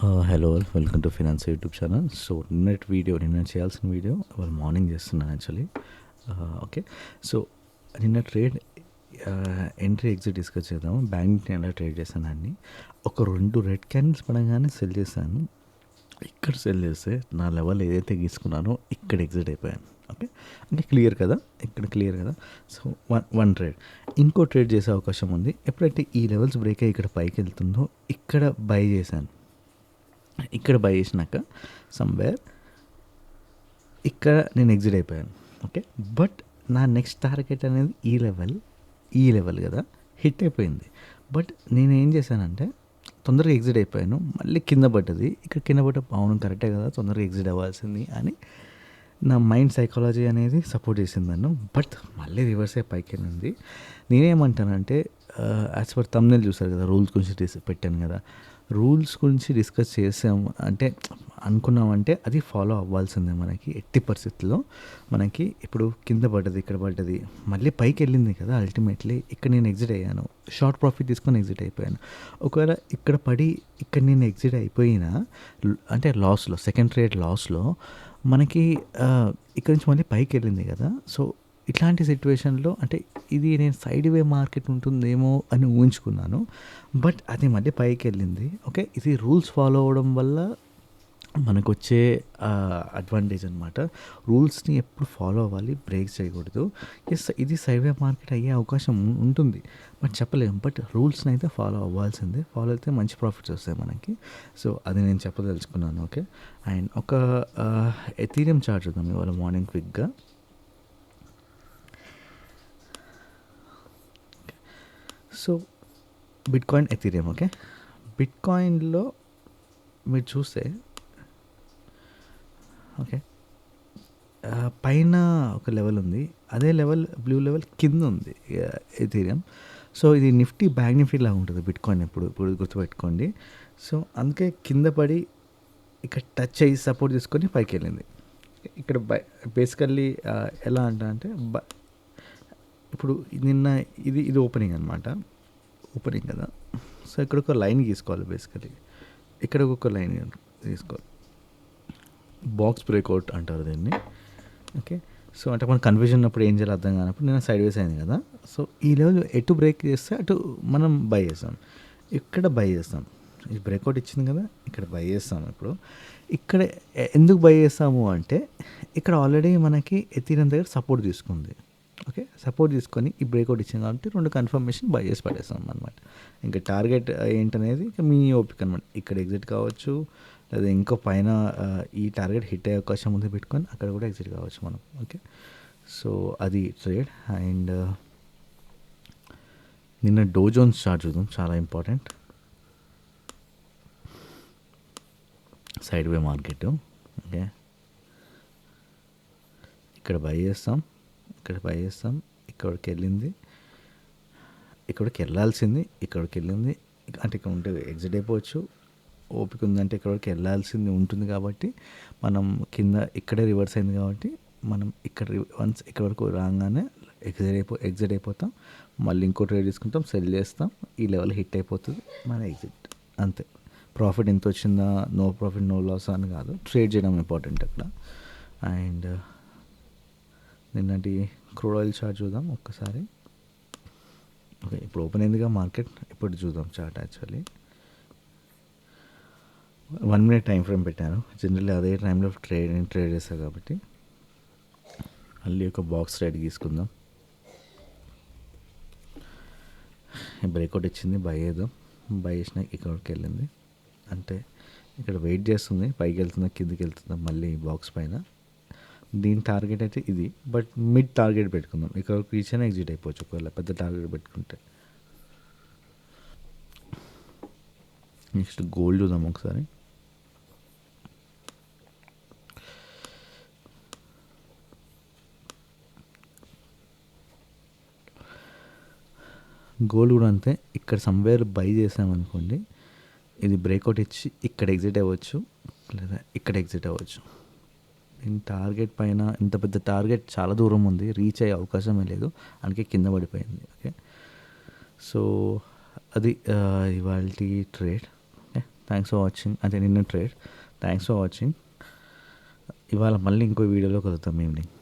Hello welcome to finance YouTube channel. So నిన్న చేయాల్సిన video ఇవాళ మార్నింగ్ చేస్తున్నాను యాక్చువల్లీ. ఓకే. సో నిన్న ట్రేడ్ ఎంట్రీ ఎగ్జిట్ డిస్కస్ చేద్దాము. బ్యాంక్ నిఫ్టీ ఎలా ట్రేడ్ చేశానని ఒక 2 రెడ్ క్యాండిల్స్ పడగానే సెల్ చేశాను. ఇక్కడ సెల్ చేస్తే నా లెవెల్ ఏదైతే గీసుకున్నానో ఇక్కడ ఎగ్జిట్ అయిపోయాను. ఓకే, అంటే క్లియర్ కదా, ఇక్కడ క్లియర్ కదా. So one trade. ఇంకో ట్రేడ్ చేసే అవకాశం ఉంది. ఎప్పుడైతే ఈ లెవెల్స్ బ్రేక్ అయ్యి ఇక్కడ పైకి వెళ్తుందో ఇక్కడ బై చేశాను. ఇక్కడ బై చేసినాక సమ్వేర్ ఇక్కడ నేను ఎగ్జిట్ అయిపోయాను. ఓకే, బట్ నా నెక్స్ట్ టార్గెట్ అనేది ఈ లెవెల్ కదా, హిట్ అయిపోయింది. బట్ నేను ఏం చేశానంటే తొందరగా ఎగ్జిట్ అయిపోయాను. మళ్ళీ కింద పడ్డది. ఇక్కడ కింద పడ్డ అవును కరెక్టే కదా, తొందరగా ఎగ్జిట్ అవ్వాల్సింది అని నా మైండ్ సైకాలజీ అనేది సపోర్ట్ చేసింది నన్ను. బట్ మళ్ళీ రివర్స్ అయ్యి పైకి వెళ్ళింది. నేనేమంటానంటే యాజ్ పర్ తమ్నెల్ చూసారు కదా, రూల్స్ గురించి పెట్టాను కదా. రూల్స్ గురించి డిస్కస్ చేసాం అంటే అనుకున్నామంటే అది ఫాలో అవ్వాల్సిందే మనకి ఎట్టి పరిస్థితుల్లో. మనకి ఇప్పుడు కింద పడ్డది, ఇక్కడ పడ్డది, మళ్ళీ పైకి వెళ్ళింది కదా. అల్టిమేట్లీ ఇక్కడ నేను ఎగ్జిట్ అయ్యాను, షార్ట్ ప్రాఫిట్ తీసుకొని ఎగ్జిట్ అయిపోయాను. ఒకవేళ ఇక్కడ పడి ఇక్కడ నేను ఎగ్జిట్ అయిపోయినా అంటే లాస్లో, సెకండ్ ట్రేడ్ లాస్లో మనకి ఇక్కడ నుంచి మళ్ళీ పైకి వెళ్ళింది కదా. సో ఇట్లాంటి సిచ్యువేషన్లో అంటే ఇది నేను సైడ్ వే మార్కెట్ ఉంటుందేమో అని ఊహించుకున్నాను. బట్ అది మళ్ళీ పైకి వెళ్ళింది. ఓకే, ఇది రూల్స్ ఫాలో అవ్వడం వల్ల మనకు వచ్చే అడ్వాంటేజ్ అనమాట. రూల్స్ని ఎప్పుడు ఫాలో అవ్వాలి, బ్రేక్ చేయకూడదు. ఎస్, ఇది సైడ్ వే మార్కెట్ అయ్యే అవకాశం ఉంటుంది, బట్ చెప్పలేము. బట్ రూల్స్ని అయితే ఫాలో అవ్వాల్సిందే. ఫాలో అయితే మంచి ప్రాఫిట్స్ వస్తాయి మనకి. సో అది నేను చెప్పదలుచుకున్నాను. ఓకే, అండ్ ఒక ఎథీరియం చార్ట్ చూద్దాం ఇవాళ మార్నింగ్ క్విక్గా. So bitcoin, Ethereum. ఓకే, బిట్కాయిన్లో మీరు చూస్తే ఓకే పైన ఒక లెవెల్ ఉంది, అదే లెవెల్ బ్లూ లెవెల్ కింద ఉంది ఎథీరియం. సో ఇది నిఫ్టీ, బ్యాంక్ నిఫ్టీ లాగా ఉంటుంది బిట్కాయిన్. ఇప్పుడు గుర్తుపెట్టుకోండి. సో అందుకే కింద పడి ఇక్కడ టచ్ అయ్యి సపోర్ట్ తీసుకొని పైకి వెళ్ళింది. ఇక్కడ బేసికల్లీ ఎలా అంటే ఇప్పుడు నిన్న ఇది ఓపెనింగ్ అనమాట. ఓపెనింగ్ కదా. సో ఇక్కడ ఒక లైన్ గీసుకోవాలి. బేసికలీ ఇక్కడ ఒక లైన్ తీసుకోవాలి. బాక్స్ బ్రేక్అవుట్ అంటారు దీన్ని. ఓకే, సో అంటే మన కన్ఫ్యూజన్ ఉన్నప్పుడు ఏం చేయాలి అర్థం కానప్పుడు నేను సైడ్ వేస్ అయింది కదా. సో ఈ లెవెల్ ఎటు బ్రేక్ చేస్తే అటు మనం బై చేస్తాం. ఇక్కడ బై చేస్తాం. ఈ బ్రేక్అవుట్ ఇచ్చింది కదా, ఇక్కడ బై చేస్తాం. ఇప్పుడు ఇక్కడ ఎందుకు బై చేస్తాము అంటే ఇక్కడ ఆల్రెడీ మనకి ఎథీరియం దగ్గర సపోర్ట్ తీసుకుంది. ఓకే, సపోర్ట్ తీసుకొని ఈ బ్రేక్అవుట్ ఇచ్చింది కాబట్టి 2 కన్ఫర్మేషన్ బై చేసి పడేస్తాం అనమాట. ఇంకా టార్గెట్ ఏంటనేది ఇక మీ ఓపిక అనమాట. ఇక్కడ ఎగ్జిట్ కావచ్చు, లేదా ఇంకో పైన ఈ టార్గెట్ హిట్ అయ్యే అవకాశం ముందు పెట్టుకొని అక్కడ కూడా ఎగ్జిట్ కావచ్చు మనం. ఓకే, సో అది ట్రేడ్. అండ్ నిన్న డో జోన్స్ చార్ట్ చూద్దాం, చాలా ఇంపార్టెంట్. సైడ్ వే మార్కెట్. ఓకే, ఇక్కడ బై చేస్తాం, ఇక్కడ బై చేస్తాం, ఇక్కడికి వెళ్ళింది, ఇక్కడికి వెళ్ళాల్సింది, ఇక్కడికి వెళ్ళింది. అంటే ఇక్కడ ఉంటే ఎగ్జిట్ అయిపోవచ్చు. ఓపిక ఉందంటే ఇక్కడికి వెళ్ళాల్సింది ఉంటుంది కాబట్టి మనం కింద ఇక్కడే రివర్స్ అయింది కాబట్టి మనం ఇక్కడ వన్స్ ఇక్కడ వరకు రాగానే ఎగ్జిట్ అయిపోతాం. మళ్ళీ ఇంకో ట్రేడ్ తీసుకుంటాం, సెల్ చేస్తాం, ఈ లెవెల్ హిట్ అయిపోతుంది, మన ఎగ్జిట్ అంతే. ప్రాఫిట్ ఎంత వచ్చిందా, నో ప్రాఫిట్ నో లాస్ అని కాదు, ట్రేడ్ చేయడం ఇంపార్టెంట్ అక్కడ. అండ్ నిన్నటి క్రూడ్ ఆయిల్ చార్ట్ చూద్దాం ఒక్కసారి. ఓకే, ఇప్పుడు ఓపెన్ అయిందిగా మార్కెట్, ఇప్పుడు చూద్దాం chart. Actually 1 minute time frame పెట్టాను. జనరల్లీ అదే టైంలో ట్రేడ్ చేస్తాను కాబట్టి మళ్ళీ ఒక బాక్స్ ట్రేడ్ తీసుకుందాం. బ్రేక్అవుట్ ఇచ్చింది, బై చేద్దాం. బై చేసిన ఇక్కడికి వెళ్ళింది, అంటే ఇక్కడ వెయిట్ చేస్తుంది, పైకి వెళ్తుందా కిందికి వెళ్తుందా మళ్ళీ బాక్స్ పైన. దీని టార్గెట్ అయితే ఇది, బట్ మిడ్ టార్గెట్ పెట్టుకుందాం. ఇక్కడ రీచ్ అయినా ఎగ్జిట్ అయిపోవచ్చు ఒకవేళ పెద్ద టార్గెట్ పెట్టుకుంటే. నెక్స్ట్ గోల్డ్ చూద్దాం ఒకసారి. గోల్డ్ కూడా అంతే. ఇక్కడ సమ్వేర్ బై చేసామనుకోండి, ఇది బ్రేక్అవుట్ ఇచ్చి ఇక్కడ ఎగ్జిట్ అవ్వచ్చు, లేదా ఇక్కడ ఎగ్జిట్ అవ్వచ్చు. దీని టార్గెట్ పైన ఇంత పెద్ద టార్గెట్ చాలా దూరం ఉంది, రీచ్ అయ్యే అవకాశమే లేదు, అందుకే కింద పడిపోయింది. ఓకే, సో అది ఇవాల్టి trade. Okay, thanks for watching. అదే నిన్న ట్రేడ్. Thanks for watching. ఇవాళ మళ్ళీ ఇంకో వీడియోలో కలుద్దాం ఈవినింగ్.